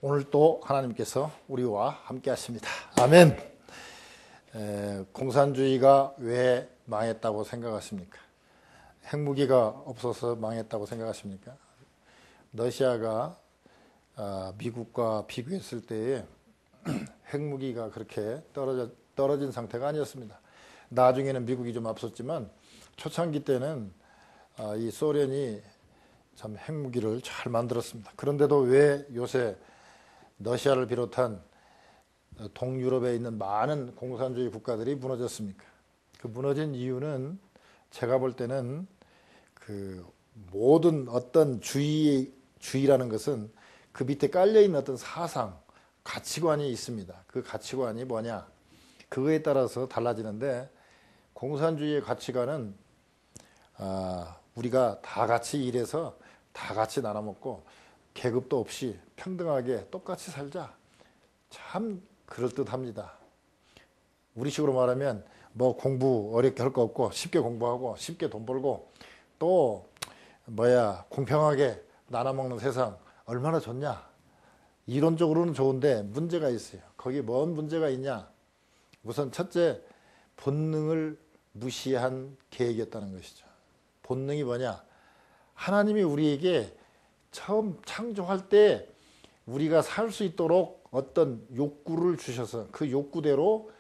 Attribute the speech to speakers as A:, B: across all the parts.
A: 오늘 또 하나님께서 우리와 함께 하십니다. 아멘. 공산주의가 왜 망했다고 생각하십니까? 핵무기가 없어서 망했다고 생각하십니까? 러시아가 미국과 비교했을 때에 핵무기가 그렇게 떨어진 상태가 아니었습니다. 나중에는 미국이 좀 앞섰지만 초창기 때는 이 소련이 참 핵무기를 잘 만들었습니다. 그런데도 왜 요새 러시아를 비롯한 동유럽에 있는 많은 공산주의 국가들이 무너졌습니까? 그 무너진 이유는 제가 볼 때는 그 모든 어떤 주의라는 것은 그 밑에 깔려있는 어떤 사상, 가치관이 있습니다. 그 가치관이 뭐냐? 그거에 따라서 달라지는데 공산주의의 가치관은 우리가 다 같이 일해서 다 같이 나눠먹고 계급도 없이 평등하게 똑같이 살자. 참 그럴듯합니다. 우리식으로 말하면 뭐 공부 어렵게 할 거 없고 쉽게 공부하고 쉽게 돈 벌고 또 공평하게 나눠먹는 세상 얼마나 좋냐. 이론적으로는 좋은데 문제가 있어요. 거기 뭔 문제가 있냐. 우선 첫째, 본능을 무시한 계획이었다는 것이죠. 본능이 뭐냐. 하나님이 우리에게 처음 창조할 때 우리가 살 수 있도록 어떤 욕구를 주셔서 그 욕구대로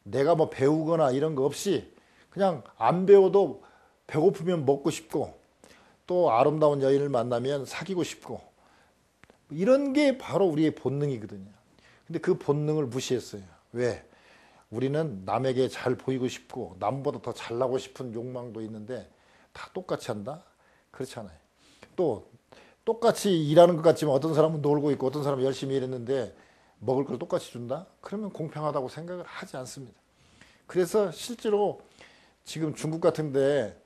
A: 내가 뭐 배우거나 이런 거 없이 그냥 안 배워도 배고프면 먹고 싶고 또 아름다운 여인을 만나면 사귀고 싶고 이런 게 바로 우리의 본능이거든요. 근데 그 본능을 무시했어요. 왜? 우리는 남에게 잘 보이고 싶고 남보다 더 잘나고 싶은 욕망도 있는데 다 똑같이 한다? 그렇지 않아요. 또 똑같이 일하는 것 같지만 어떤 사람은 놀고 있고 어떤 사람은 열심히 일했는데 먹을 걸 똑같이 준다? 그러면 공평하다고 생각을 하지 않습니다. 그래서 실제로 지금 중국 같은데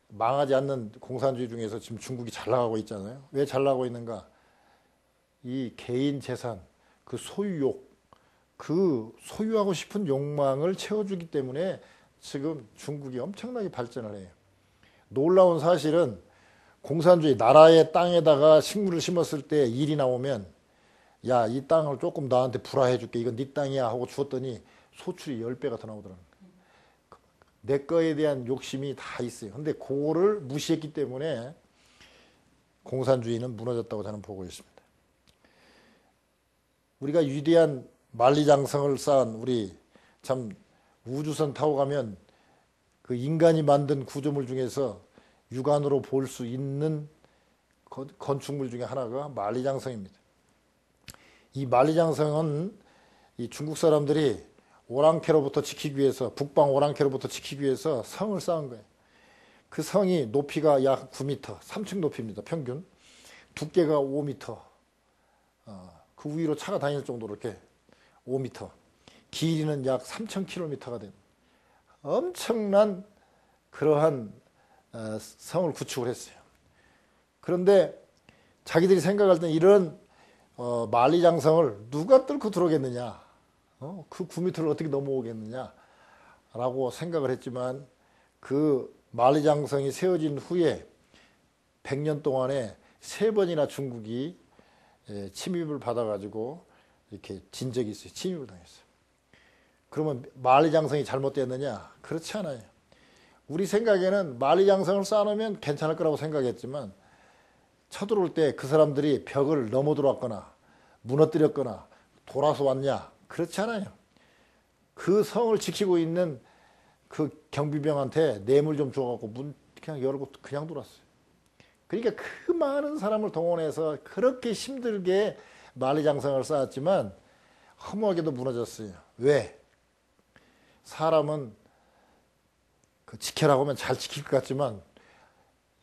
A: 망하지 않는 공산주의 중에서 지금 중국이 잘 나가고 있잖아요. 왜 잘 나가고 있는가? 이 개인 재산, 그 소유욕, 그 소유하고 싶은 욕망을 채워주기 때문에 지금 중국이 엄청나게 발전을 해요. 놀라운 사실은 공산주의 나라의 땅에다가 식물을 심었을 때 일이 나오면 야, 이 땅을 조금 나한테 불화해 줄게. 이건 네 땅이야 하고 주었더니 소출이 10배가 더 나오더라고요. 내 거에 대한 욕심이 다 있어요. 근데 그거를 무시했기 때문에 공산주의는 무너졌다고 저는 보고 있습니다. 우리가 위대한 만리장성을 쌓은 우리 참 우주선 타고 가면 그 인간이 만든 구조물 중에서 육안으로 볼 수 있는 건축물 중에 하나가 만리장성입니다. 이 만리장성은 이 중국 사람들이 오랑캐로부터 지키기 위해서 북방 오랑캐로부터 지키기 위해서 성을 쌓은 거예요. 그 성이 높이가 약 9m, 3층 높이입니다. 평균. 두께가 5m. 그 위로 차가 다닐 정도로 이렇게 5m. 길이는 약 3,000km가 됩니다. 엄청난 그러한 성을 구축을 했어요. 그런데 자기들이 생각할 때는 이런 만리장성을 누가 뚫고 들어오겠느냐, 그 9m를 어떻게 넘어오겠느냐 라고 생각을 했지만 그 만리장성이 세워진 후에 100년 동안에 3번이나 중국이 침입을 받아가지고 이렇게 진 적이 있어요. 침입을 당했어요. 그러면 만리장성이 잘못됐느냐? 그렇지 않아요. 우리 생각에는 만리장성을 쌓아놓으면 괜찮을 거라고 생각했지만 쳐들어올 때 그 사람들이 벽을 넘어 들어왔거나 무너뜨렸거나 돌아서 왔냐? 그렇지 않아요. 그 성을 지키고 있는 그 경비병한테 뇌물 좀 줘갖고 문 그냥 열고 그냥 돌았어요. 그러니까 그 많은 사람을 동원해서 그렇게 힘들게 만리장성을 쌓았지만 허무하게도 무너졌어요. 왜? 사람은 그 지켜라고 하면 잘 지킬 것 같지만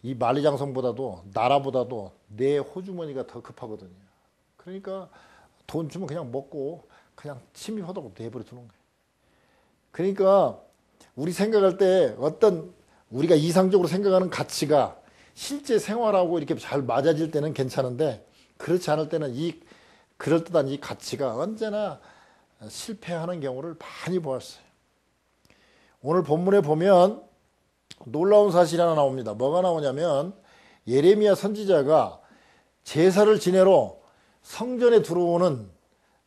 A: 이 만리장성보다도 나라보다도 내 호주머니가 더 급하거든요. 그러니까 돈 주면 그냥 먹고 그냥 침입하도록 내버려 두는 거예요. 그러니까 우리 생각할 때 어떤 우리가 이상적으로 생각하는 가치가 실제 생활하고 이렇게 잘 맞아질 때는 괜찮은데 그렇지 않을 때는 이 그럴듯한 이 가치가 언제나 실패하는 경우를 많이 보았어요. 오늘 본문에 보면 놀라운 사실이 하나 나옵니다. 뭐가 나오냐면 예레미야 선지자가 제사를 지내러 성전에 들어오는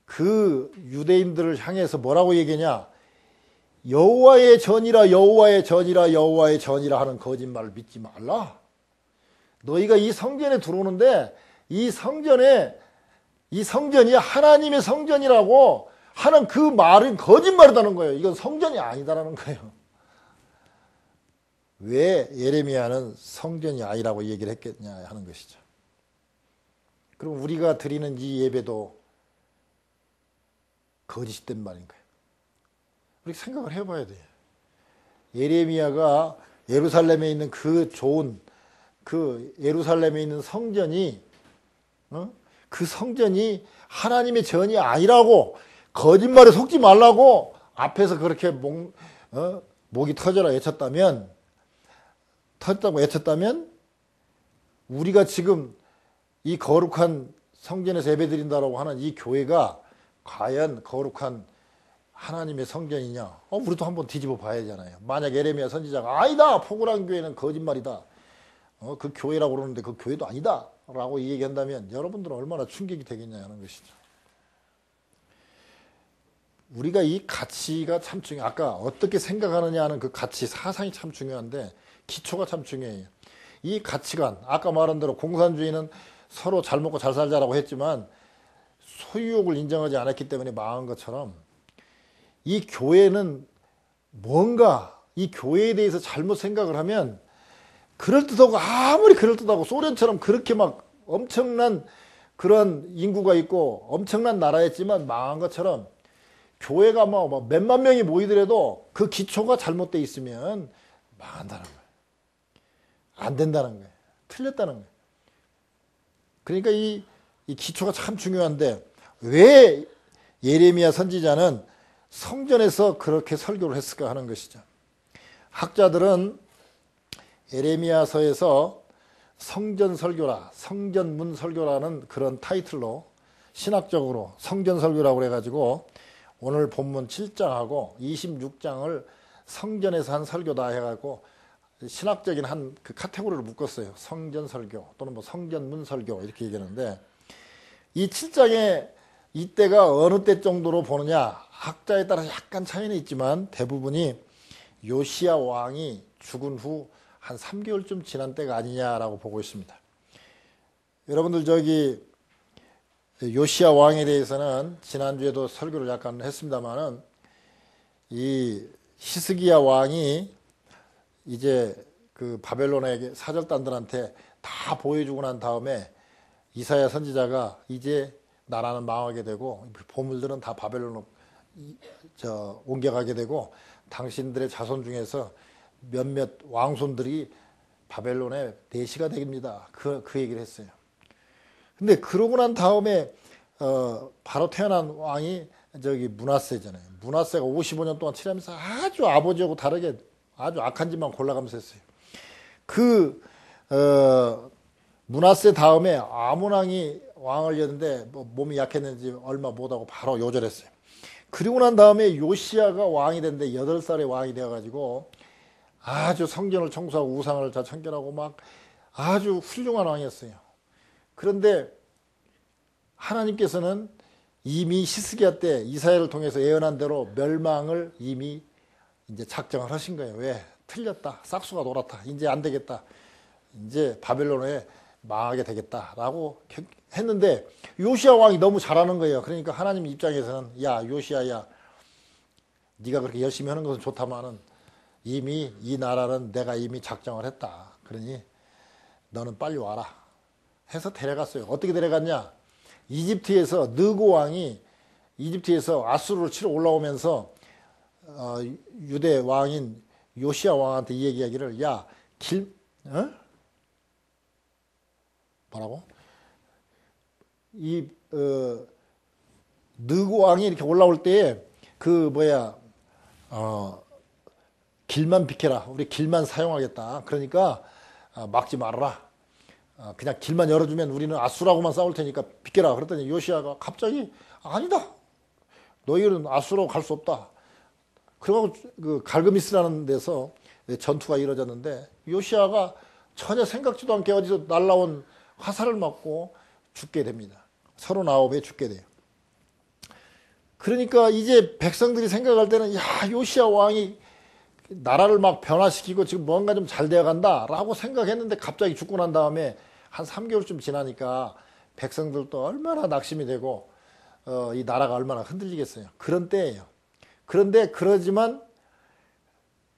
A: 그 유대인들을 향해서 뭐라고 얘기하냐? 여호와의 전이라 여호와의 전이라 여호와의 전이라 하는 거짓말을 믿지 말라. 너희가 이 성전에 들어오는데 이 성전이 하나님의 성전이라고 하는 그 말은 거짓말이라는 거예요. 이건 성전이 아니다라는 거예요. 왜 예레미야는 성전이 아니라고 얘기를 했겠냐 하는 것이죠. 그럼 우리가 드리는 이 예배도 거짓된 말인 거예요. 우리 생각을 해봐야 돼요. 예레미야가 예루살렘에 있는 그 좋은 그 예루살렘에 있는 성전이 그 성전이 하나님의 전이 아니라고 거짓말에 속지 말라고 앞에서 그렇게 목이 터져라 외쳤다면 우리가 지금 이 거룩한 성전에서 예배드린다라고 하는 이 교회가 과연 거룩한 하나님의 성전이냐? 우리도 한번 뒤집어 봐야 되잖아요. 만약 예레미야 선지자가 아니다, 포구란 교회는 거짓말이다, 그 교회라고 그러는데 그 교회도 아니다 라고 얘기한다면 여러분들은 얼마나 충격이 되겠냐 하는 것이죠. 우리가 이 가치가 참 중요해요. 아까 어떻게 생각하느냐 하는 그 가치, 사상이 참 중요한데 기초가 참 중요해요. 이 가치관, 아까 말한 대로 공산주의는 서로 잘 먹고 잘 살자라고 했지만 소유욕을 인정하지 않았기 때문에 망한 것처럼 이 교회는 뭔가 이 교회에 대해서 잘못 생각을 하면 그럴듯하고, 아무리 그럴듯하고 소련처럼 그렇게 막 엄청난 그런 인구가 있고 엄청난 나라였지만 망한 것처럼 교회가 막 몇만 명이 모이더라도 그 기초가 잘못되어 있으면 망한다는 거예요. 안 된다는 거예요. 틀렸다는 거예요. 그러니까 이 기초가 참 중요한데 왜 예레미야 선지자는 성전에서 그렇게 설교를 했을까 하는 것이죠. 학자들은 예레미야서에서 성전 설교라, 성전문 설교라는 그런 타이틀로 신학적으로 성전 설교라고 해가지고 오늘 본문 7장하고 26장을 성전에서 한 설교다 해가지고 신학적인 한 그 카테고리를 묶었어요. 성전 설교 또는 뭐 성전문 설교 이렇게 얘기하는데, 이 7장에 이때가 어느 때 정도로 보느냐 학자에 따라 약간 차이는 있지만 대부분이 요시야 왕이 죽은 후 한 3개월쯤 지난 때가 아니냐라고 보고 있습니다. 여러분들 저기 요시야 왕에 대해서는 지난주에도 설교를 약간 했습니다만은 이 히스기야 왕이 이제 그 바벨론의 사절단들한테 다 보여주고 난 다음에 이사야 선지자가 이제 나라는 망하게 되고 보물들은 다 바벨론으로 옮겨가게 되고 당신들의 자손 중에서 몇몇 왕손들이 바벨론의 내시가 됩니다. 그 얘기를 했어요. 근데 그러고 난 다음에 바로 태어난 왕이 저기 므낫세잖아요. 므낫세가 55년 동안 치르면서 아주 아버지하고 다르게 아주 악한 짓만 골라가면서 했어요. 그 므낫세 다음에 아몬 왕이 왕을 였는데 뭐 몸이 약했는지 얼마 못하고 바로 요절했어요. 그리고 난 다음에 요시야가 왕이 됐는데 8살에 왕이 되어가지고 아주 성전을 청소하고 우상을 다 청결하고 막 아주 훌륭한 왕이었어요. 그런데 하나님께서는 이미 히스기야 때 이사야를 통해서 예언한 대로 멸망을 이미 이제 작정을 하신 거예요. 왜? 틀렸다. 싹수가 놀았다. 이제 안 되겠다. 이제 바벨론에 망하게 되겠다라고 했는데 요시야 왕이 너무 잘하는 거예요. 그러니까 하나님 입장에서는 야 요시야야, 네가 그렇게 열심히 하는 것은 좋다마는 이미 이 나라는 내가 이미 작정을 했다. 그러니 너는 빨리 와라 해서 데려갔어요. 어떻게 데려갔냐? 이집트에서 느고 왕이 이집트에서 아수르를 치러 올라오면서 유대 왕인 요시야 왕한테 이 얘기하기를 뭐라고? 느고 왕이 이렇게 올라올 때에 길만 비켜라. 우리 길만 사용하겠다. 그러니까 막지 말아라. 그냥 길만 열어주면 우리는 아수라고만 싸울 테니까 비켜라. 그랬더니 요시야가 갑자기 아니다. 너희는 아수라고 갈 수 없다. 그러고 그 갈그미스라는 데서 전투가 이루어졌는데 요시야가 전혀 생각지도 않게 어디서 날라온 화살을 맞고 죽게 됩니다. 39에 죽게 돼요. 그러니까 이제 백성들이 생각할 때는 야, 요시야 왕이 나라를 막 변화시키고 지금 뭔가 좀 잘 되어 간다 라고 생각했는데 갑자기 죽고 난 다음에 한 3개월쯤 지나니까 백성들도 얼마나 낙심이 되고 이 나라가 얼마나 흔들리겠어요. 그런 때예요. 그런데 그러지만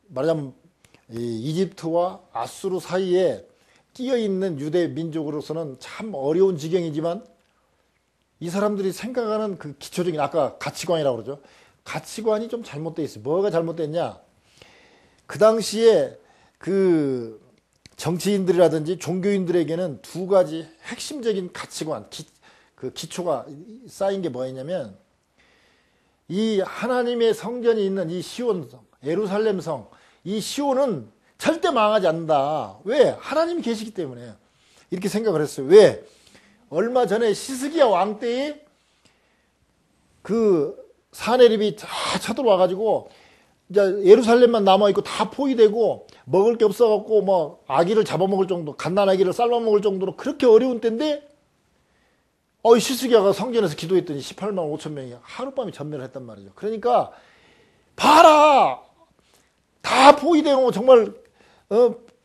A: 말하자면 이집트와 아수르 사이에 끼어있는 유대 민족으로서는 참 어려운 지경이지만 이 사람들이 생각하는 그 기초적인 아까 가치관이라고 그러죠. 가치관이 좀 잘못되어 있어요. 뭐가 잘못됐냐? 그 당시에 그 정치인들이라든지 종교인들에게는 두 가지 핵심적인 가치관, 그 기초가 쌓인 게 뭐였냐면 이 하나님의 성전이 있는 이 시온성, 예루살렘성, 이 시온은 절대 망하지 않는다. 왜? 하나님이 계시기 때문에 이렇게 생각을 했어요. 왜? 얼마 전에 시스기야 왕 때에 그 사내립이 다 쳐들어와가지고 이제 예루살렘만 남아있고 다 포위되고 먹을 게 없어갖고 뭐 아기를 잡아먹을 정도, 갓난아기를 삶아먹을 정도로 그렇게 어려운 때인데 시스기야가 성전에서 기도했더니 18만 5천 명이 하룻밤에 전멸을 했단 말이죠. 그러니까 봐라! 다 포위되고 정말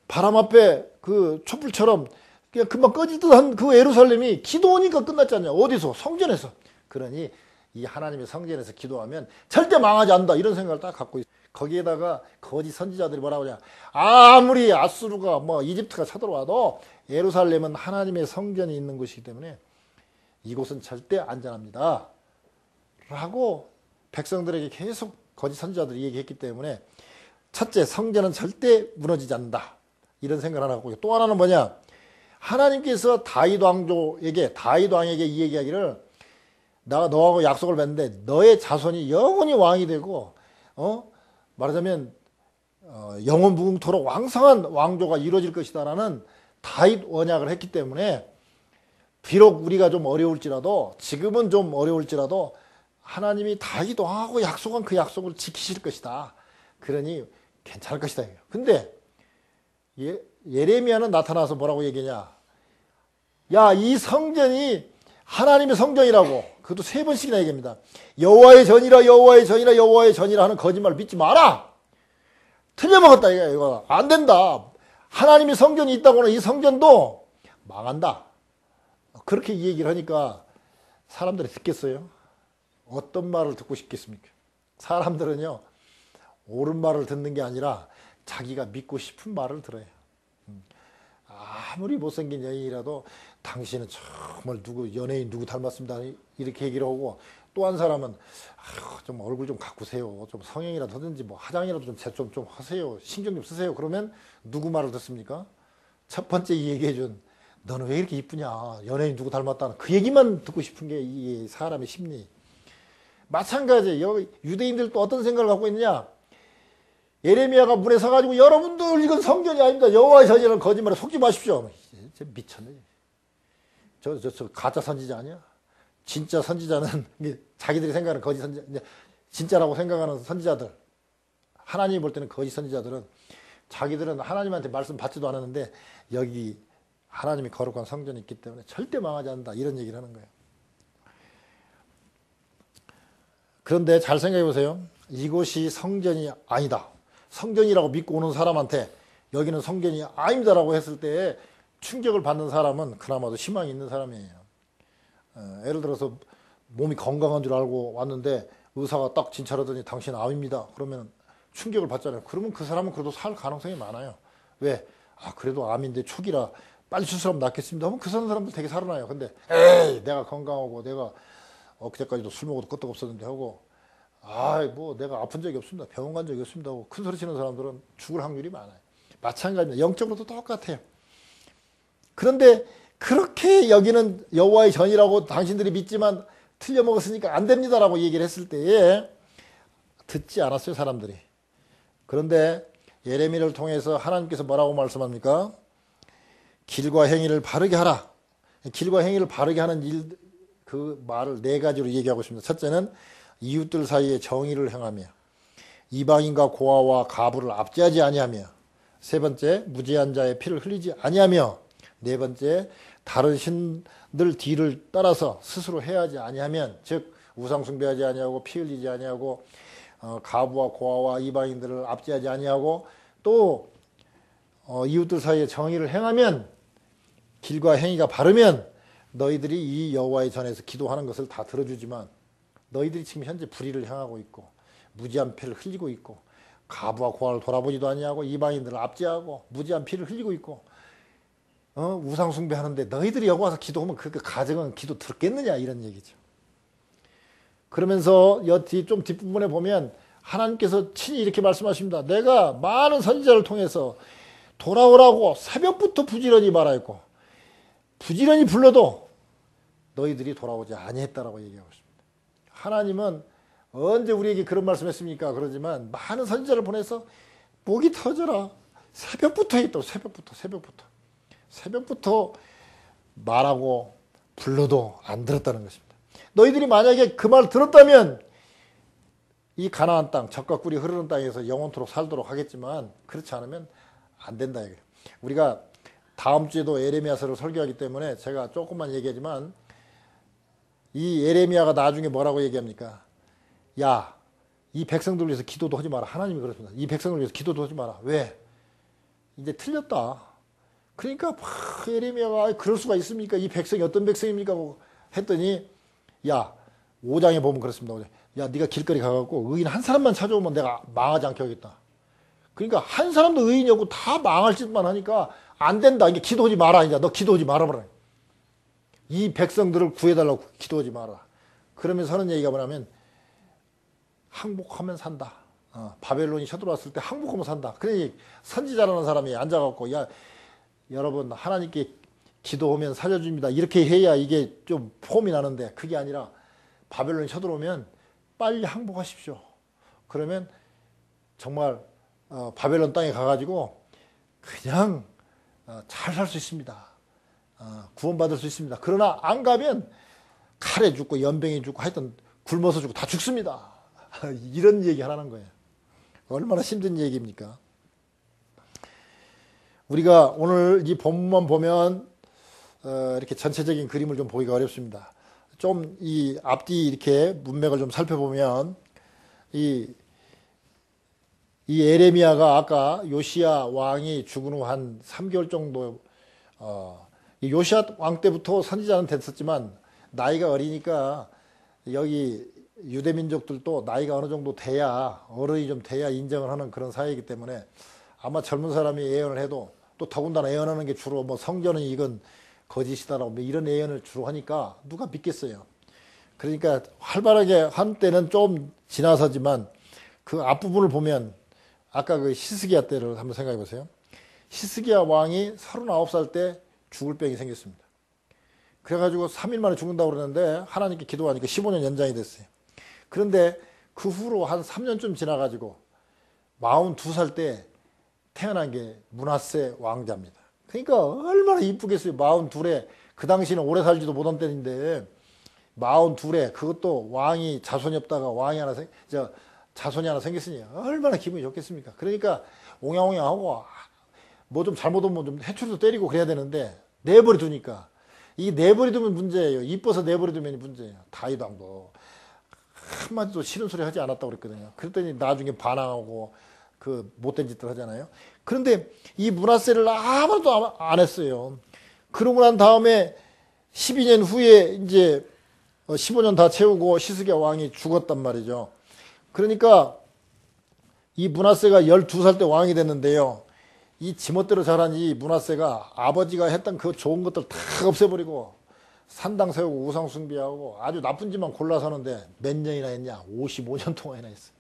A: 바람 앞에 그 촛불처럼 그냥 금방 꺼질 듯한 그 예루살렘이 기도하니까 끝났잖아요. 어디서? 성전에서. 그러니 이 하나님의 성전에서 기도하면 절대 망하지 않는다 이런 생각을 딱 갖고 있어요. 거기에다가 거짓 선지자들이 뭐라고 하냐, 아무리 아수르가 뭐 이집트가 쳐들어와도 예루살렘은 하나님의 성전이 있는 곳이기 때문에 이곳은 절대 안전합니다 라고 백성들에게 계속 거짓 선지자들이 얘기했기 때문에 첫째, 성전은 절대 무너지지 않는다 이런 생각을 하나 갖고, 또 하나는 뭐냐, 하나님께서 다윗 왕에게 이 얘기하기를 내가 너하고 약속을 맺는데 너의 자손이 영원히 왕이 되고 말하자면 영원 무궁토록 왕성한 왕조가 이루어질 것이다 라는 다윗 언약을 했기 때문에 비록 우리가 좀 어려울지라도, 지금은 좀 어려울지라도 하나님이 다윗 왕하고 약속한 그 약속을 지키실 것이다. 그러니 괜찮을 것이다. 근데 예레미야는 나타나서 뭐라고 얘기하냐, 야, 이 성전이 하나님의 성전이라고 그것도 3번씩이나 얘기합니다. 여호와의 전이라 여호와의 전이라 여호와의 전이라 하는 거짓말을 믿지 마라. 틀려먹었다 이거 안 된다. 하나님의 성전이 있다고는 이 성전도 망한다. 그렇게 이 얘기를 하니까 사람들이 듣겠어요? 어떤 말을 듣고 싶겠습니까? 사람들은요, 옳은 말을 듣는 게 아니라 자기가 믿고 싶은 말을 들어요. 아무리 못생긴 여인이라도 당신은 정말 연예인 누구 닮았습니다 이렇게 얘기를 하고, 또 한 사람은 좀 얼굴 좀 가꾸세요, 좀 성형이라도 하든지 뭐 화장이라도 좀 하세요, 신경 좀 쓰세요. 그러면 누구 말을 듣습니까? 첫 번째 얘기해준 너는 왜 이렇게 이쁘냐, 연예인 누구 닮았다는 그 얘기만 듣고 싶은 게 이 사람의 심리. 마찬가지예요. 유대인들도 어떤 생각을 갖고 있느냐, 예레미야가 문에 서가지고 여러분들 이건 성전이 아닙니다, 여호와의 전이라는 거짓말에 속지 마십시오. 미쳤네. 저 가짜 선지자 아니야? 진짜 선지자는 자기들이 생각하는 거짓 선지자, 진짜라고 생각하는 선지자들, 하나님이 볼 때는 거짓 선지자들은 자기들은 하나님한테 말씀 받지도 않았는데 여기 하나님이 거룩한 성전이 있기 때문에 절대 망하지 않는다 이런 얘기를 하는 거예요. 그런데 잘 생각해 보세요. 이곳이 성전이 아니다, 성전이라고 믿고 오는 사람한테 여기는 성전이 아닙니다라고 했을 때 충격을 받는 사람은 그나마도 희망이 있는 사람이에요. 예를 들어서 몸이 건강한 줄 알고 왔는데 의사가 딱 진찰하더니 당신 암입니다 그러면 충격을 받잖아요. 그러면 그 사람은 그래도 살 가능성이 많아요. 왜? 그래도 암인데 초기라 빨리 수술하면 낫겠습니다 하면 그 사람들 되게 살아나요. 근데 에이, 내가 건강하고 내가 엊그제까지도 술 먹어도 끄떡 없었는데 하고 뭐 내가 아픈 적이 없습니다, 병원 간 적이 없습니다 하고 큰 소리 치는 사람들은 죽을 확률이 많아요. 마찬가지입니다. 영적으로도 똑같아요. 그런데 그렇게 여기는 여호와의 전이라고 당신들이 믿지만 틀려먹었으니까 안 됩니다라고 얘기를 했을 때에 듣지 않았어요, 사람들이. 그런데 예레미야를 통해서 하나님께서 뭐라고 말씀합니까? 길과 행위를 바르게 하라. 길과 행위를 바르게 하는 일, 그 말을 4가지로 얘기하고 있습니다. 첫째는 이웃들 사이에 정의를 행하며, 이방인과 고아와 가부를 압제하지 아니하며, 세 번째 무죄한 자의 피를 흘리지 아니하며, 네 번째 다른 늘 뒤를 따라서 스스로 해야지 아니하면, 즉 우상 숭배하지 아니하고 피 흘리지 아니하고 가부와 고아와 이방인들을 압제하지 아니하고 또 이웃들 사이에 정의를 행하면, 길과 행위가 바르면 너희들이 이 여호와의 전에서 기도하는 것을 다 들어주지만, 너희들이 지금 현재 불의를 향하고 있고 무지한 피를 흘리고 있고 가부와 고아를 돌아보지도 아니하고 이방인들을 압제하고 무지한 피를 흘리고 있고 우상 숭배하는데 너희들이 여기 와서 기도하면 그 가정은 기도 들었겠느냐, 이런 얘기죠. 그러면서 좀 뒷부분에 보면 하나님께서 친히 이렇게 말씀하십니다. 내가 많은 선지자를 통해서 돌아오라고 새벽부터 부지런히 말하였고 부지런히 불러도 너희들이 돌아오지 아니했다라고 얘기하고 있습니다. 하나님은 언제 우리에게 그런 말씀했습니까? 그러지만 많은 선지자를 보내서 목이 터져라, 새벽부터 했다고. 새벽부터 말하고 불러도 안 들었다는 것입니다. 너희들이 만약에 그 말 들었다면 이 가나안 땅, 젖과 꿀이 흐르는 땅에서 영원토록 살도록 하겠지만, 그렇지 않으면 안 된다 이거예요. 우리가 다음 주에도 에레미야서를 설교하기 때문에 제가 조금만 얘기하지만, 이 에레미야가 나중에 뭐라고 얘기합니까? 야, 이 백성들을 위해서 기도도 하지 마라. 하나님이 그렇습니다. 이 백성을 위해서 기도도 하지 마라. 왜? 이제 틀렸다. 그러니까 에레미야가 그럴 수가 있습니까? 이 백성이 어떤 백성입니까? 했더니, 야, 5장에 보면 그렇습니다. 5장. 야, 네가 길거리 가갖고 의인 한 사람만 찾아오면 내가 망하지 않게 하겠다. 그러니까 한 사람도 의인이 없고 다 망할 짓만 하니까 안 된다. 이게 기도하지 마라. 이제 너 기도하지 말아봐라. 이 백성들을 구해달라고 기도하지 마라. 그러면서 하는 얘기가 뭐냐면, 항복하면 산다. 바벨론이 쳐들어왔을 때 항복하면 산다. 그러니 선지자라는 사람이 앉아갖고, 야, 여러분 하나님께 기도하면 살려줍니다. 이렇게 해야 이게 좀 폼이 나는데, 그게 아니라 바벨론이 쳐들어오면 빨리 항복하십시오. 그러면 정말 바벨론 땅에 가가지고 그냥 잘 살 수 있습니다. 구원받을 수 있습니다. 그러나 안 가면 칼에 죽고 연병에 죽고 하여튼 굶어서 죽고 다 죽습니다. 이런 얘기 하라는 거예요. 얼마나 힘든 얘기입니까? 우리가 오늘 이 본문만 보면 이렇게 전체적인 그림을 좀 보기가 어렵습니다. 좀 이 앞뒤 이렇게 문맥을 좀 살펴보면, 이 에레미야가 아까 요시야 왕이 죽은 후 한 3개월 정도, 이 요시야 왕 때부터 선지자는 됐었지만 나이가 어리니까 여기 유대 민족들도 나이가 어느 정도 돼야, 어른이 좀 돼야 인정을 하는 그런 사회이기 때문에 아마 젊은 사람이 예언을 해도, 또 더군다나 예언하는 게 주로 뭐 성전은 이건 거짓이다라고 뭐 이런 예언을 주로 하니까 누가 믿겠어요. 그러니까 활발하게 한때는 좀 지나서지만, 그 앞부분을 보면 아까 그 히스기야 때를 한번 생각해 보세요. 히스기야 왕이 39살 때 죽을 병이 생겼습니다. 그래가지고 3일 만에 죽는다고 그러는데 하나님께 기도하니까 15년 연장이 됐어요. 그런데 그 후로 한 3년쯤 지나가지고 42살 때 태어난 게 므낫세 왕자입니다. 그러니까 얼마나 이쁘겠어요. 42에, 그 당시는 오래 살지도 못한 때인데 42에, 그것도 왕이 자손이 없다가 자손이 하나 생겼으니 얼마나 기분이 좋겠습니까? 그러니까 옹양옹양하고 뭐 좀 잘못하면 좀 해초리도 때리고 그래야 되는데 내버려 두니까, 이 내버려 두면 문제예요. 이뻐서 내버려 두면 문제예요. 다윗왕도 한마디도 싫은 소리 하지 않았다고 그랬거든요. 그랬더니 나중에 반항하고 그 못된 짓들 하잖아요. 그런데 이 므낫세를 아무도 안 했어요. 그러고 난 다음에 12년 후에 이제 15년 다 채우고 히스기야 왕이 죽었단 말이죠. 그러니까 이 므낫세가 12살 때 왕이 됐는데요. 이 지멋대로 자란 이 므낫세가 아버지가 했던 그 좋은 것들 다 없애버리고 산당 세우고 우상 숭배하고 아주 나쁜 짓만 골라서 하는데 몇 년이나 했냐? 55년 동안이나 했어요.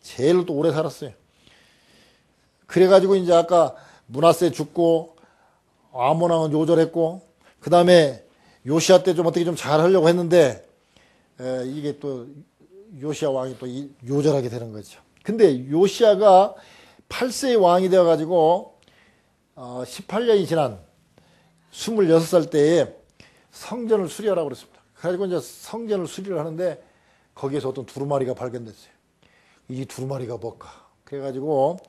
A: 제일 또 오래 살았어요. 그래가지고 이제 아까 므낫세 죽고 아몬 왕은 요절했고, 그 다음에 요시야 때 좀 어떻게 좀 잘하려고 했는데 이게 또 요시야 왕이 또 요절하게 되는 거죠. 근데 요시야가 8세의 왕이 되어가지고 18년이 지난 26살 때에 성전을 수리하라고 그랬습니다. 그래가지고 이제 성전을 수리를 하는데 거기에서 어떤 두루마리가 발견됐어요. 이 두루마리가 뭘까? 그래가지고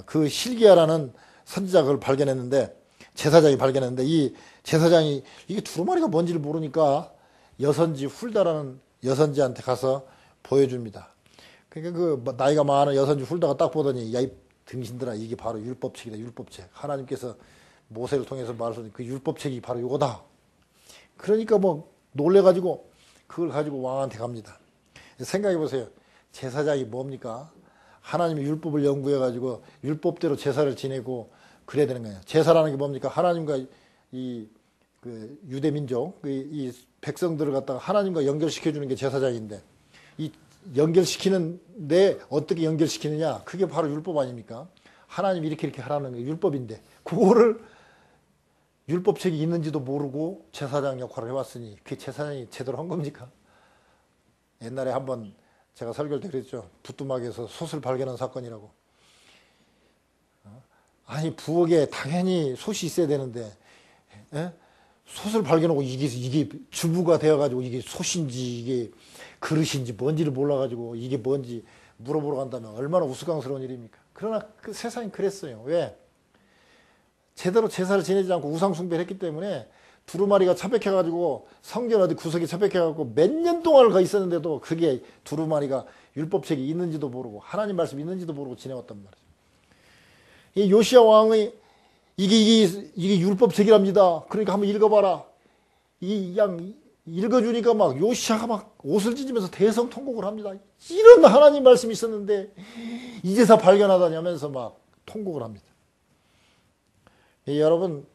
A: 그 실기야라는 선지자가 그걸 발견했는데, 제사장이 발견했는데 이 제사장이 이게 두루마리가 뭔지를 모르니까 여선지 훌다라는 여선지한테 가서 보여줍니다. 그러니까 그 나이가 많은 여선지 훌다가 딱 보더니 야, 이 등신들아, 이게 바로 율법책이다. 율법책. 하나님께서 모세를 통해서 말하신 그 율법책이 바로 이거다. 그러니까 뭐 놀래가지고 그걸 가지고 왕한테 갑니다. 생각해 보세요. 제사장이 뭡니까? 하나님의 율법을 연구해가지고 율법대로 제사를 지내고 그래야 되는 거예요. 제사라는 게 뭡니까? 하나님과 그 유대민족, 이 백성들을 갖다가 하나님과 연결시켜주는 게 제사장인데, 이 연결시키는데 어떻게 연결시키느냐? 그게 바로 율법 아닙니까? 하나님이 이렇게 하라는 게 율법인데, 그거를 율법책이 있는지도 모르고 제사장 역할을 해왔으니 그 제사장이 제대로 한 겁니까? 옛날에 한번 제가 설교를 때 그랬죠. 부뚜막에서 솥을 발견한 사건이라고. 아니, 부엌에 당연히 솥이 있어야 되는데, 예? 솥을 발견하고 이게 주부가 되어가지고 이게 솥인지 이게 그릇인지 뭔지를 몰라가지고 이게 뭔지 물어보러 간다면 얼마나 우스꽝스러운 일입니까? 그러나 그 세상이 그랬어요. 왜? 제대로 제사를 지내지 않고 우상숭배를 했기 때문에 두루마리가 처박혀가지고 성전 어디 구석에 처박혀가지고 몇 년 동안을 가 있었는데도 그게 두루마리가 율법책이 있는지도 모르고 하나님 말씀이 있는지도 모르고 지내왔단 말이죠. 이 요시야 왕의 이게 율법책이랍니다. 그러니까 한번 읽어봐라. 읽어주니까 막 요시야가 막 옷을 찢으면서 대성통곡을 합니다. 이런 하나님 말씀이 있었는데 이제서 발견하다니 하면서 막 통곡을 합니다. 여러분,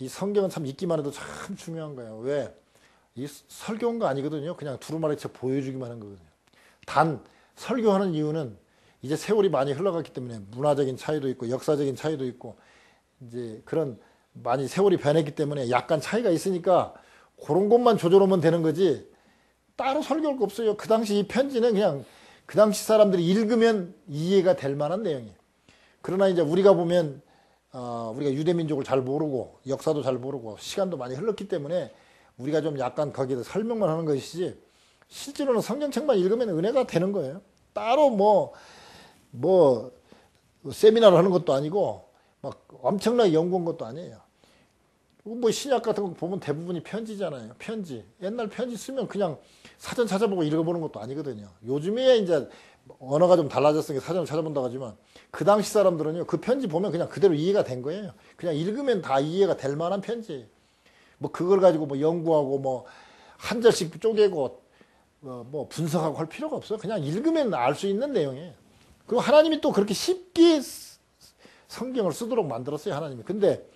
A: 이 성경은 참 읽기만 해도 참 중요한 거예요. 왜? 이 설교한 거 아니거든요. 그냥 두루마리책 보여주기만 한 거거든요. 단 설교하는 이유는 이제 세월이 많이 흘러갔기 때문에 문화적인 차이도 있고 역사적인 차이도 있고 이제 그런 많이 세월이 변했기 때문에 약간 차이가 있으니까 그런 것만 조절하면 되는 거지 따로 설교할 거 없어요. 그 당시 이 편지는 그냥 그 당시 사람들이 읽으면 이해가 될 만한 내용이에요. 그러나 이제 우리가 보면 우리가 유대민족을 잘 모르고 역사도 잘 모르고 시간도 많이 흘렀기 때문에 우리가 좀 약간 거기에 설명만 하는 것이지 실제로는 성경책만 읽으면 은혜가 되는 거예요. 따로 뭐 세미나를 하는 것도 아니고 막 엄청나게 연구한 것도 아니에요. 뭐 신약 같은 거 보면 대부분이 편지잖아요. 편지. 옛날 편지 쓰면 그냥 사전 찾아보고 읽어보는 것도 아니거든요. 요즘에 이제 언어가 좀 달라졌으니까 사전을 찾아본다고 하지만 그 당시 사람들은요, 그 편지 보면 그냥 그대로 이해가 된 거예요. 그냥 읽으면 다 이해가 될 만한 편지. 뭐 그걸 가지고 뭐 연구하고 뭐 한 절씩 쪼개고 뭐 분석하고 할 필요가 없어요. 그냥 읽으면 알 수 있는 내용이에요. 그리고 하나님이 또 그렇게 쉽게 성경을 쓰도록 만들었어요, 하나님이. 근데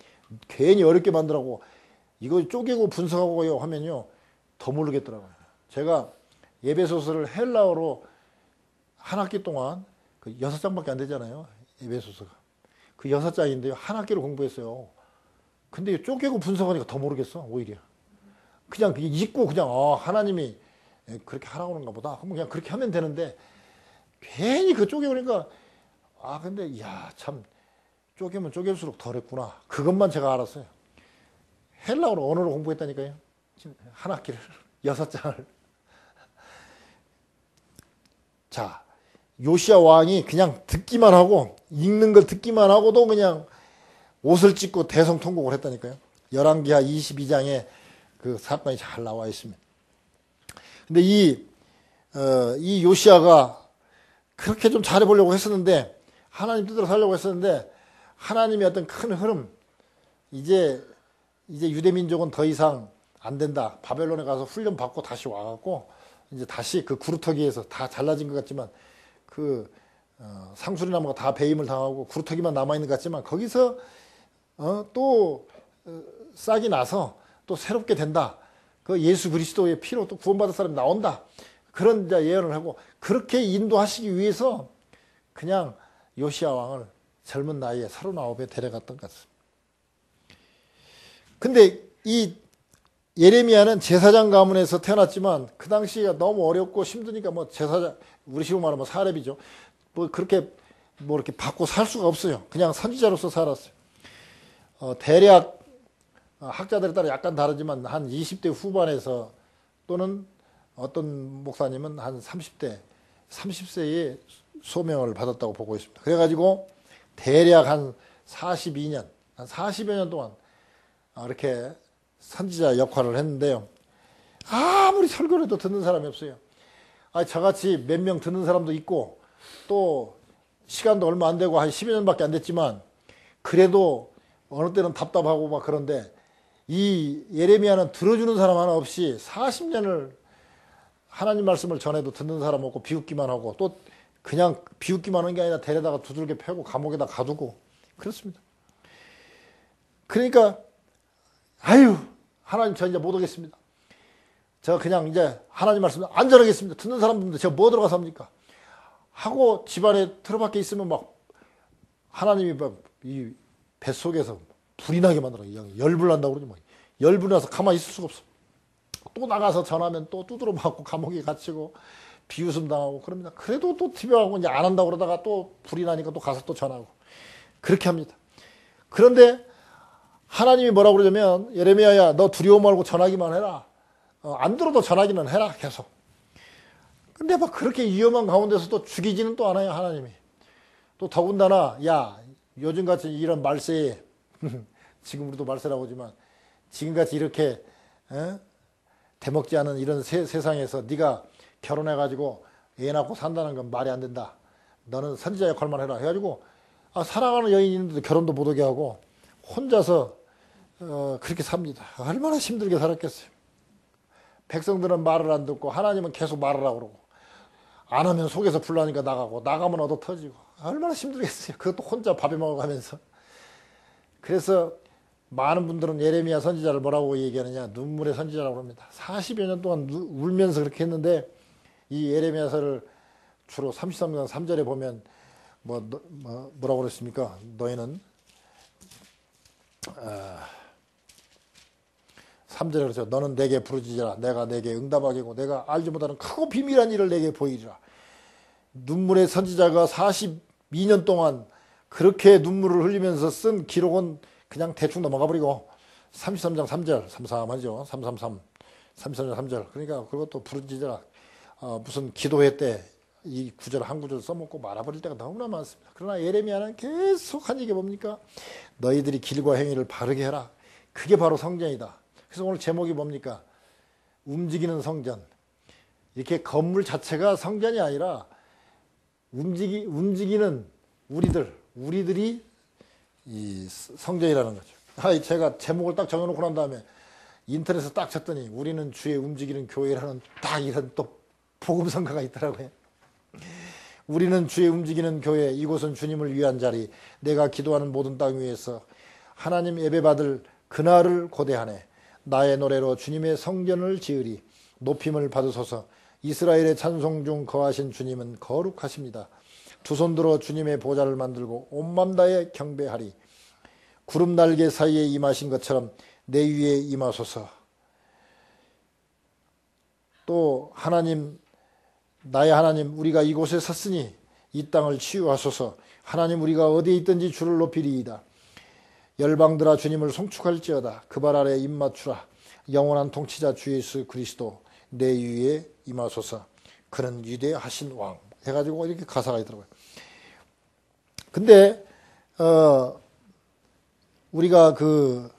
A: 괜히 어렵게 만들라고 이거 쪼개고 분석하고 하면요, 더 모르겠더라고요. 제가 에베소서를 헬라어로 한 학기 동안 그 6장밖에 안 되잖아요. 에베소서가. 그 6장인데요. 한 학기를 공부했어요. 근데 쪼개고 분석하니까 더 모르겠어, 오히려. 그냥 읽고 그냥, 하나님이 그렇게 하라고 하는가 보다. 그럼 그냥 그렇게 하면 되는데, 괜히 그 쪼개보니까, 근데, 참, 쪼개면 쪼갤수록 더 어렵구나. 그것만 제가 알았어요. 헬라어로 언어로 공부했다니까요. 한 학기를, 6장을. 자, 요시야 왕이 그냥 듣기만 하고 읽는 걸 듣기만 하고도 그냥 옷을 찢고 대성통곡을 했다니까요. 열왕기하 22장에 그 사건이 잘 나와 있습니다. 근데 이 요시야가 그렇게 좀 잘해보려고 했었는데 하나님 뜻대로 살려고 했었는데 하나님의 어떤 큰 흐름, 이제 유대민족은 더 이상 안 된다. 바벨론에 가서 훈련 받고 다시 와갖고 이제 다시 그 구루터기에서 다 잘라진 것 같지만 상수리 나무가 다 배임을 당하고 구루터기만 남아있는 것 같지만 거기서 또 싹이 나서 또 새롭게 된다. 그 예수 그리스도의 피로 또 구원받을 사람이 나온다. 그런 이제 예언을 하고 그렇게 인도하시기 위해서 그냥 요시야 왕을 젊은 나이에 39에 데려갔던 것 같습니다. 근데 이 예레미야는 제사장 가문에서 태어났지만 그 당시가 너무 어렵고 힘드니까 뭐 제사장, 우리 식으로 말하면 사렙이죠. 뭐 그렇게 뭐 이렇게 받고 살 수가 없어요. 그냥 선지자로서 살았어요. 대략 학자들에 따라 약간 다르지만 한 20대 후반에서 또는 어떤 목사님은 한 30세에 소명을 받았다고 보고 있습니다. 그래가지고 대략 한 42년, 한 40여 년 동안 이렇게 선지자 역할을 했는데요. 아무리 설교를 해도 듣는 사람이 없어요. 저같이 몇 명 듣는 사람도 있고 또 시간도 얼마 안 되고 한 10여 년밖에 안 됐지만 그래도 어느 때는 답답하고 막 그런데 이 예레미야는 들어주는 사람 하나 없이 40년을 하나님 말씀을 전해도 듣는 사람 없고 비웃기만 하고 또 그냥 비웃기만 하는 게 아니라 데려다가 두들겨 패고 감옥에다 가두고 그렇습니다. 그러니까 하나님 저 이제 못 오겠습니다. 저 그냥 이제 하나님 말씀 안 전하겠습니다. 듣는 사람들인데 제가 뭐 들어가서 합니까? 하고 집안에 틀어박혀 있으면 막 하나님이 막 이 뱃속에서 불이 나게 만들어. 열불 난다고 그러지 뭐. 열불 나서 가만히 있을 수가 없어. 또 나가서 전하면 또 두드러 맞고 감옥에 갇히고 비웃음 당하고 그럽니다. 그래도 또 TV하고 이제 안 한다고 그러다가 또 불이 나니까 또 가서 또 전하고 그렇게 합니다. 그런데 하나님이 뭐라고 그러냐면 예레미야야 너 두려워 말고 전하기만 해라. 안 들어도 전하기는 해라 계속. 근데 막 그렇게 위험한 가운데서도 죽이지는 또 않아요 하나님이. 또 더군다나 야 요즘같이 이런 말세에 지금 우리도 말세라고 하지만 지금같이 이렇게 대먹지 않은 이런 세상에서 네가 결혼해가지고 애 낳고 산다는 건 말이 안 된다. 너는 선지자 역할만 해라 해가지고 사랑하는 여인이 있는데도 결혼도 못하게 하고 혼자서 그렇게 삽니다. 얼마나 힘들게 살았겠어요. 백성들은 말을 안 듣고 하나님은 계속 말을 하고 그러고 안 하면 속에서 불나니까 나가고 나가면 얻어 터지고 얼마나 힘들겠어요. 그것도 혼자 밥에 먹어가면서. 그래서 많은 분들은 예레미야 선지자를 뭐라고 얘기하느냐 눈물의 선지자라고 합니다. 40여 년 동안 울면서 그렇게 했는데 이 예레미야서를 주로 33장 3절에 보면 뭐라고 그랬습니까? 너희는 3절에 그렇죠. 너는 내게 부르짖으라. 내가 내게 응답하겠고 내가 알지 못하는 크고 비밀한 일을 내게 보이리라. 눈물의 선지자가 42년 동안 그렇게 눈물을 흘리면서 쓴 기록은 그냥 대충 넘어가 버리고 33장 3절 삼삼하죠. 333 33장 3절 그러니까 그것도 부르짖으라. 무슨 기도회 때 이 구절 한 구절 써먹고 말아버릴 때가 너무나 많습니다. 그러나 예레미야는 계속 한 얘기 뭡니까? 너희들이 길과 행위를 바르게 해라. 그게 바로 성전이다. 그래서 오늘 제목이 뭡니까? 움직이는 성전. 이렇게 건물 자체가 성전이 아니라 움직이는 우리들이 이 성전이라는 거죠. 제가 제목을 딱 정해놓고 난 다음에 인터넷에 딱 쳤더니 우리는 주의 움직이는 교회라는 딱 이런 또 복음성가가 있더라고요. 우리는 주의 움직이는 교회, 이곳은 주님을 위한 자리, 내가 기도하는 모든 땅 위에서 하나님 예배받을 그날을 고대하네. 나의 노래로 주님의 성전을 지으리. 높임을 받으소서. 이스라엘의 찬송 중 거하신 주님은 거룩하십니다. 두 손 들어 주님의 보좌를 만들고 온맘 다해 경배하리. 구름 날개 사이에 임하신 것처럼 내 위에 임하소서. 또 하나님, 나의 하나님, 우리가 이곳에 섰으니 이 땅을 치유하소서. 하나님, 우리가 어디에 있든지 주를 높이리이다. 열방들아 주님을 송축할지어다. 그 발 아래 입 맞추라. 영원한 통치자 주 예수 그리스도 내 위에 임하소서. 그는 위대하신 왕 해가지고 이렇게 가사가 있더라고요. 근데 우리가 그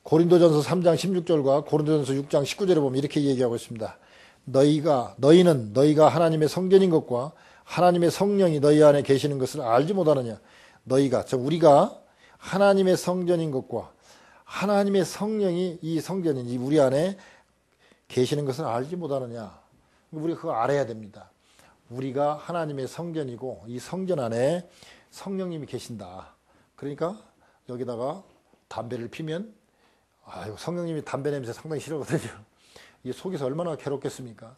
A: 고린도전서 3장 16절과 고린도전서 6장 19절에 보면 이렇게 얘기하고 있습니다. 너희가 하나님의 성전인 것과 하나님의 성령이 너희 안에 계시는 것을 알지 못하느냐. 우리가 하나님의 성전인 것과 하나님의 성령이 이 성전인 이 우리 안에 계시는 것을 알지 못하느냐. 우리가 그거 알아야 됩니다. 우리가 하나님의 성전이고 이 성전 안에 성령님이 계신다. 그러니까 여기다가 담배를 피면 성령님이 담배 냄새 상당히 싫어하거든요. 이 속에서 얼마나 괴롭겠습니까?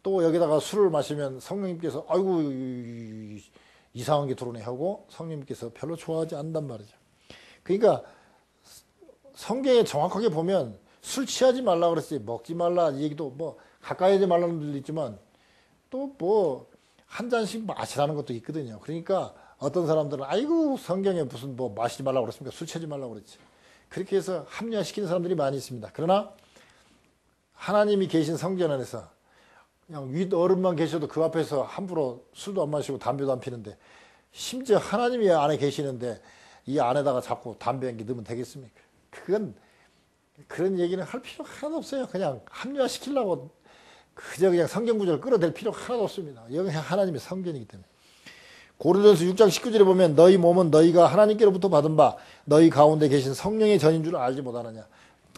A: 또 여기다가 술을 마시면 성령님께서 아이고 이상한 게 들어오네 하고 성령님께서 별로 좋아하지 않단 말이죠. 그러니까 성경에 정확하게 보면 술 취하지 말라 그랬어요. 먹지 말라 이 얘기도 뭐 가까이 하지 말라는 분들도 있지만 또 뭐 한 잔씩 마시라는 것도 있거든요. 그러니까 어떤 사람들은 아이고 성경에 무슨 뭐 마시지 말라고 그랬습니까? 술 취하지 말라고 그랬지. 그렇게 해서 합리화시키는 사람들이 많이 있습니다. 그러나 하나님이 계신 성전 안에서 그냥 윗 어른만 계셔도 그 앞에서 함부로 술도 안 마시고 담배도 안 피는데 심지어 하나님이 안에 계시는데 이 안에다가 자꾸 담배 연기 넣으면 되겠습니까? 그건 그런 얘기는 할 필요 하나도 없어요. 그냥 합리화시키려고 그저 그냥 성경 구절을 끌어댈 필요가 하나도 없습니다. 여기 하나님의 성전이기 때문에. 고린도전서 6장 19절에 보면 너희 몸은 너희가 하나님께로부터 받은 바 너희 가운데 계신 성령의 전인 줄 알지 못하느냐.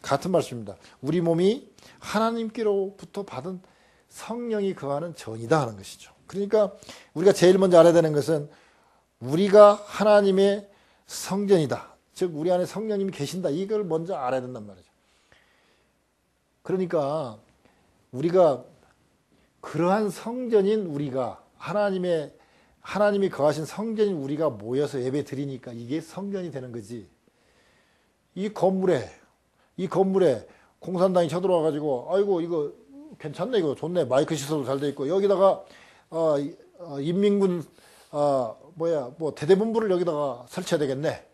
A: 같은 말씀입니다. 우리 몸이 하나님께로부터 받은 성령이 거하는 전이다 하는 것이죠. 그러니까 우리가 제일 먼저 알아야 되는 것은 우리가 하나님의 성전이다. 즉 우리 안에 성령님이 계신다. 이걸 먼저 알아야 된단 말이죠. 그러니까 우리가 그러한 성전인 우리가 하나님이 거하신 성전인 우리가 모여서 예배 드리니까 이게 성전이 되는 거지. 이 건물에 공산당이 쳐들어와 가지고 아이고 이거 괜찮네, 이거 좋네, 마이크 시설도 잘 돼 있고 여기다가 인민군 뭐 대대본부를 여기다가 설치해야 되겠네.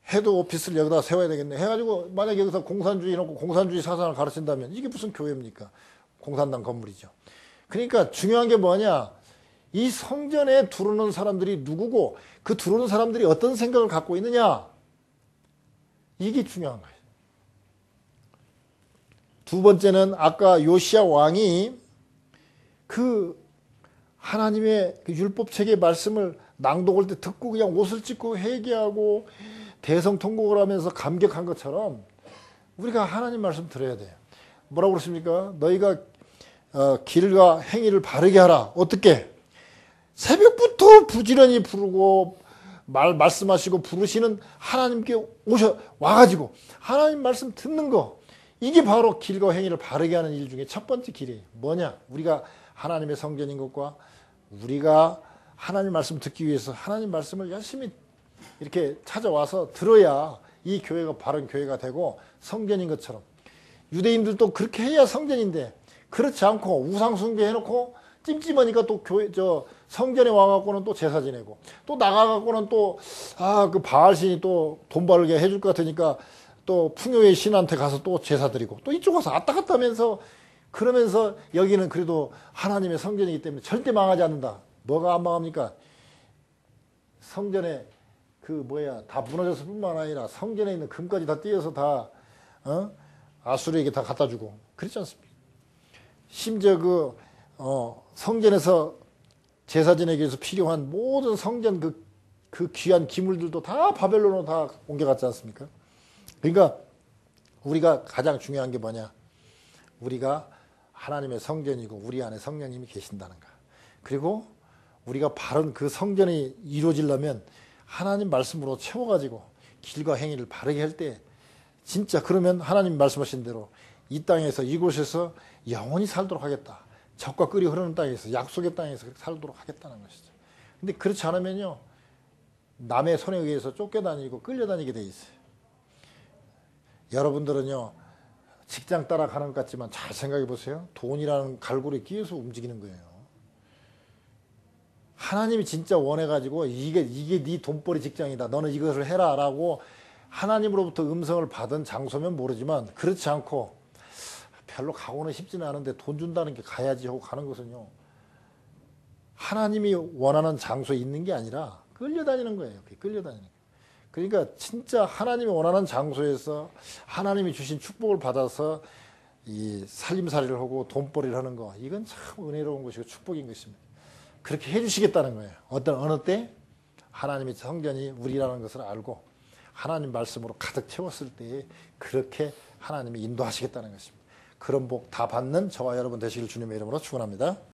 A: 헤드 오피스를 여기다 세워야 되겠네 해가지고 만약에 여기서 공산주의 놓고 공산주의 사상을 가르친다면 이게 무슨 교회입니까? 공산당 건물이죠. 그러니까 중요한 게 뭐냐, 이 성전에 들어오는 사람들이 누구고 그 들어오는 사람들이 어떤 생각을 갖고 있느냐, 이게 중요한 거예요. 두 번째는 아까 요시야 왕이 그 하나님의 그 율법책의 말씀을 낭독할 때 듣고 그냥 옷을 찢고 회개하고 대성통곡을 하면서 감격한 것처럼 우리가 하나님 말씀 들어야 돼요. 뭐라고 그랬습니까? 너희가 길과 행위를 바르게 하라. 어떻게? 새벽부터 부지런히 부르고 말씀하시고 부르시는 하나님께 와가지고 하나님 말씀 듣는 거, 이게 바로 길과 행위를 바르게 하는 일 중에 첫 번째 길이에요. 뭐냐? 우리가 하나님의 성전인 것과 우리가 하나님 말씀 듣기 위해서 하나님 말씀을 열심히 이렇게 찾아와서 들어야 이 교회가 바른 교회가 되고 성전인 것처럼. 유대인들도 그렇게 해야 성전인데 그렇지 않고 우상 숭배해놓고 찜찜하니까 또 성전에 와갖고는 또 제사 지내고 또 나가갖고는 또 그 바알신이 또 돈 벌게 해줄 것 같으니까 또 풍요의 신한테 가서 또 제사 드리고 또 이쪽 가서 왔다 갔다 하면서, 그러면서 여기는 그래도 하나님의 성전이기 때문에 절대 망하지 않는다. 뭐가 안 망합니까? 성전에 다 무너졌을 뿐만 아니라 성전에 있는 금까지 다 띄어서 다 아수르에게 다 갖다 주고 그렇지 않습니까? 심지어 성전에서 제사 지내기 위해서 필요한 모든 성전 그 귀한 기물들도 다 바벨론으로 다 옮겨갔지 않습니까? 그러니까 우리가 가장 중요한 게 뭐냐? 우리가 하나님의 성전이고 우리 안에 성령님이 계신다는 거. 그리고 우리가 바른 그 성전이 이루어지려면 하나님 말씀으로 채워가지고 길과 행위를 바르게 할 때 진짜 그러면 하나님 말씀하신 대로 이 땅에서 이곳에서 영원히 살도록 하겠다. 적과 끓이 흐르는 땅에서 약속의 땅에서 살도록 하겠다는 것이죠. 근데 그렇지 않으면요, 남의 손에 의해서 쫓겨다니고 끌려다니게 돼 있어요. 여러분들은요, 직장 따라가는 것 같지만 잘 생각해 보세요. 돈이라는 갈고리에 끼어서 움직이는 거예요. 하나님이 진짜 원해가지고 이게 네 돈벌이 직장이다, 너는 이것을 해라 라고 하나님으로부터 음성을 받은 장소면 모르지만 그렇지 않고 별로 가고는 싶지는 않은데 돈 준다는 게 가야지 하고 가는 것은요, 하나님이 원하는 장소에 있는 게 아니라 끌려다니는 거예요. 끌려다니는 거예요. 그러니까 진짜 하나님이 원하는 장소에서 하나님이 주신 축복을 받아서 이 살림살이를 하고 돈벌이를 하는 거, 이건 참 은혜로운 것이고 축복인 것입니다. 그렇게 해주시겠다는 거예요. 어느 때? 하나님의 성전이 우리라는 것을 알고 하나님 말씀으로 가득 채웠을 때 그렇게 하나님이 인도하시겠다는 것입니다. 그런 복 다 받는 저와 여러분 되시길 주님의 이름으로 축원합니다.